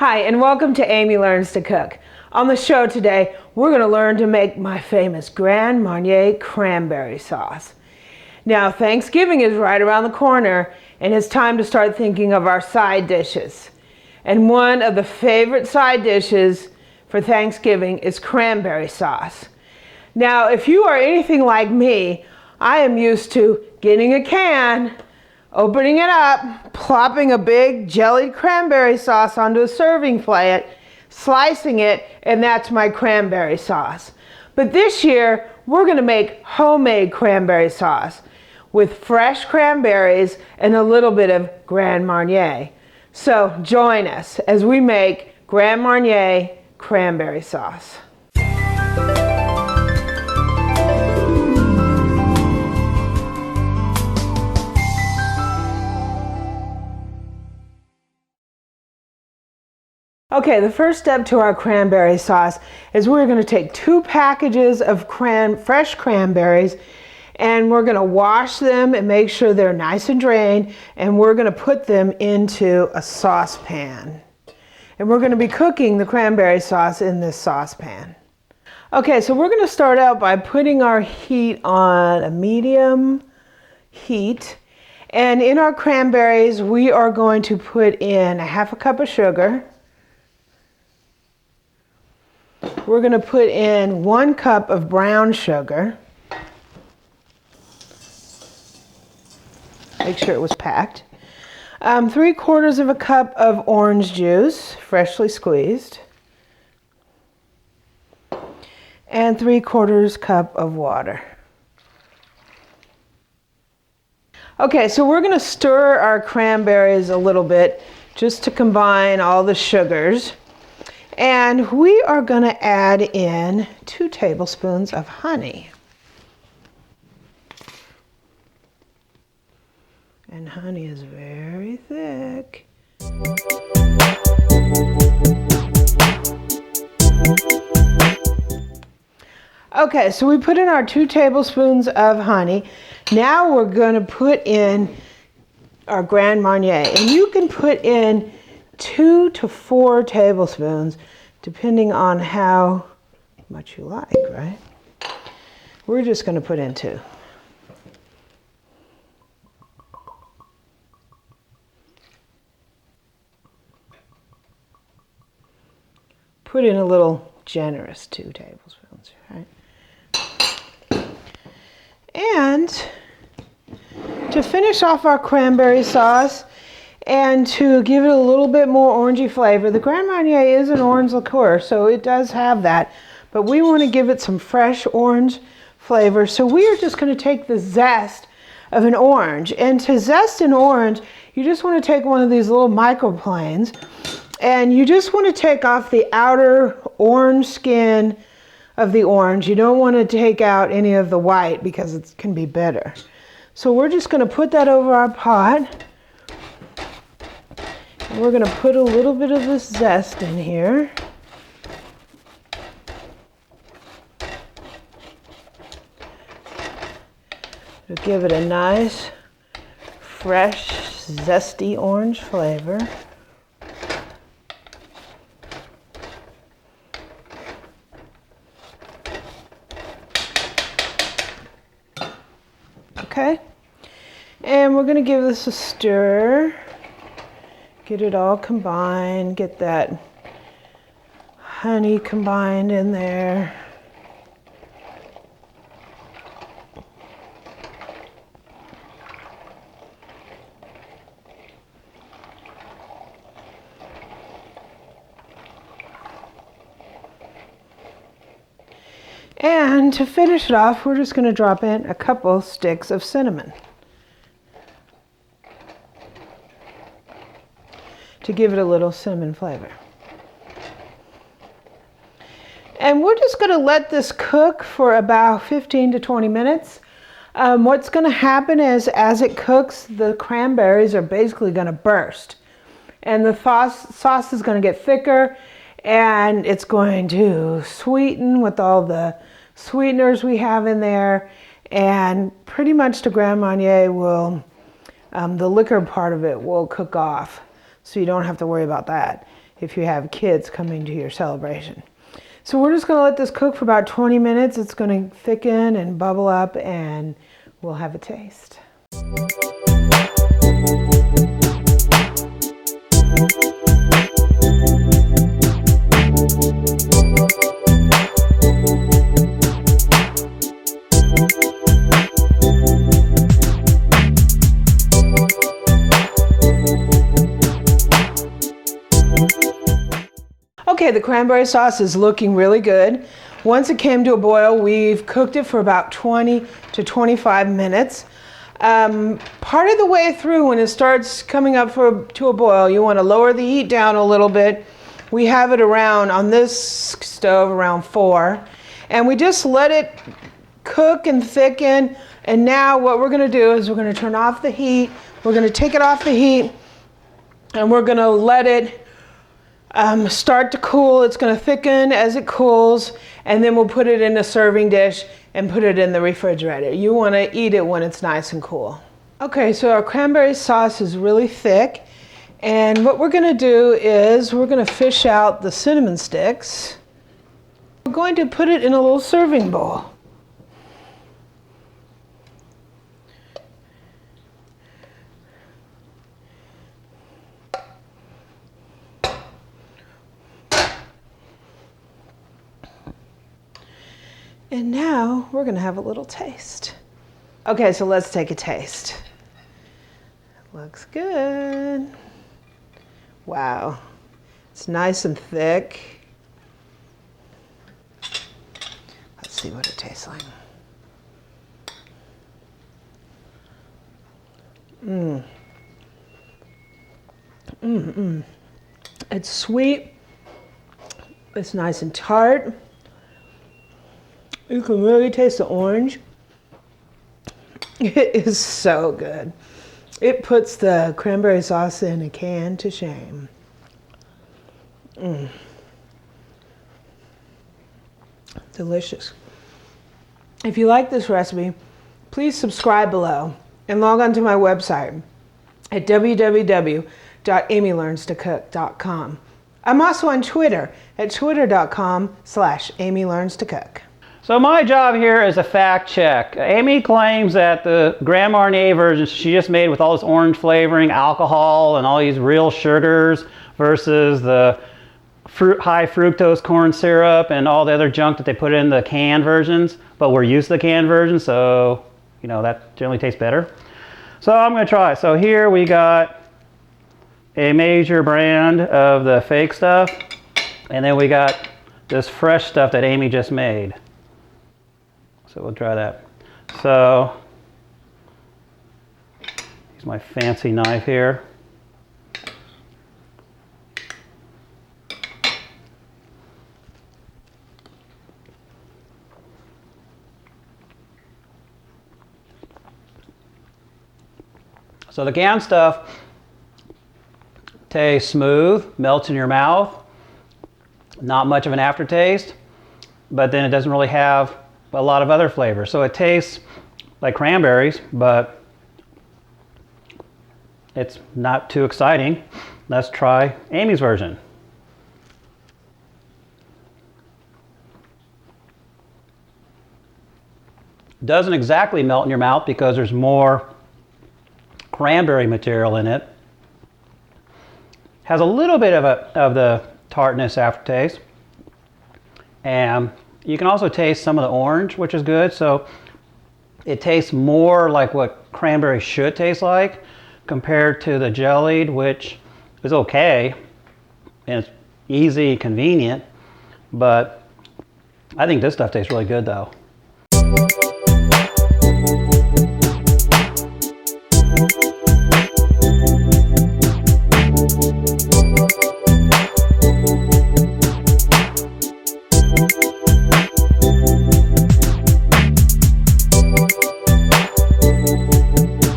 Hi, and welcome to Amy Learns to Cook. On the show today, we're going to learn to make my famous Grand Marnier Cranberry sauce. Now, Thanksgiving is right around the corner, and it's time to start thinking of our side dishes. And one of the favorite side dishes for Thanksgiving is cranberry sauce. Now, if you are anything like me, I am used to getting a can, opening it up, plopping a big jellied cranberry sauce onto a serving plate, slicing it, and that's my cranberry sauce. But this year, we're going to make homemade cranberry sauce with fresh cranberries and a little bit of Grand Marnier. So join us as we make Grand Marnier cranberry sauce. Okay, the first step to our cranberry sauce is we're going to take 2 packages of fresh cranberries, and we're going to wash them and make sure they're nice and drained, and we're going to put them into a saucepan. And we're going to be cooking the cranberry sauce in this saucepan. Okay, so we're going to start out by putting our heat on a medium heat. And in our cranberries, we are going to put in a 1/2 cup of sugar. We're going to put in 1 cup of brown sugar. Make sure it was packed. 3/4 of a cup of orange juice, freshly squeezed. And 3/4 cup of water. Okay, so we're going to stir our cranberries a little bit just to combine all the sugars. And we are going to add in 2 tablespoons of honey. And honey is very thick. Okay, so we put in our 2 tablespoons of honey. Now we're going to put in our Grand Marnier. And you can put in 2 to 4 tablespoons, depending on how much you like, right? We're just going to put in 2. Put in a little generous 2 tablespoons, right? And to finish off our cranberry sauce, and to give it a little bit more orangey flavor, the Grand Marnier is an orange liqueur, so it does have that. But we want to give it some fresh orange flavor, so we are just going to take the zest of an orange. And to zest an orange, you just want to take one of these little microplanes, and you just want to take off the outer orange skin of the orange. You don't want to take out any of the white because it can be bitter. So we're just going to put that over our pot. We're going to put a little bit of this zest in here. To give it a nice, fresh, zesty orange flavor. Okay, and we're going to give this a stir. Get it all combined, get that honey combined in there. And to finish it off, we're just going to drop in a couple sticks of cinnamon to give it a little cinnamon flavor. And we're just going to let this cook for about 15 to 20 minutes. What's going to happen is, as it cooks, the cranberries are basically going to burst. And the sauce is going to get thicker, and it's going to sweeten with all the sweeteners we have in there. And pretty much the Grand Marnier will, the liquor part of it will cook off. So you don't have to worry about that. if you have kids coming to your celebration. So we're just going to let this cook for about 20 minutes. It's going to thicken and bubble up, and we'll have a taste. Okay, the cranberry sauce is looking really good. Once it came to a boil, we've cooked it for about 20 to 25 minutes. Part of the way through, when it starts coming up to a boil, you want to lower the heat down a little bit. We have it around, on this stove, around 4. And we just let it cook and thicken. And now what we're going to do is we're going to turn off the heat. We're going to take it off the heat, and we're going to let it start to cool. It's going to thicken as it cools, and then we'll put it in a serving dish and put it in the refrigerator. You want to eat it when it's nice and cool. Okay, so our cranberry sauce is really thick, and what we're going to do is we're going to fish out the cinnamon sticks. We're going to put it in a little serving bowl. And now we're going to have a little taste. Okay, so let's take a taste. Looks good. Wow, it's nice and thick. Let's see what it tastes like. It's sweet. It's nice and tart. You can really taste the orange. It is so good. It puts the cranberry sauce in a can to shame. Delicious. If you like this recipe, please subscribe below and log on to my website at www.amylearnstocook.com. I'm also on Twitter at twitter.com/amylearnstocook. So my job here is a fact check. Amy claims that the Grand Marnier version she just made with all this orange flavoring, alcohol, and all these real sugars versus the high fructose corn syrup and all the other junk that they put in the canned versions, but we're used to the canned version, so you know that generally tastes better. So I'm going to try. So here we got a major brand of the fake stuff, and then we got this fresh stuff that Amy just made. So we'll try that. So use my fancy knife here. So the canned stuff tastes smooth, melts in your mouth, not much of an aftertaste, but then it doesn't really have a lot of other flavors. So it tastes like cranberries, but it's not too exciting. Let's try Amy's version. Doesn't exactly melt in your mouth because there's more cranberry material in it. Has a little bit of the tartness aftertaste. And you can also taste some of the orange, which is good. So it tastes more like what cranberry should taste like compared to the jellied, which is okay. And it's easy, convenient. But I think this stuff tastes really good though.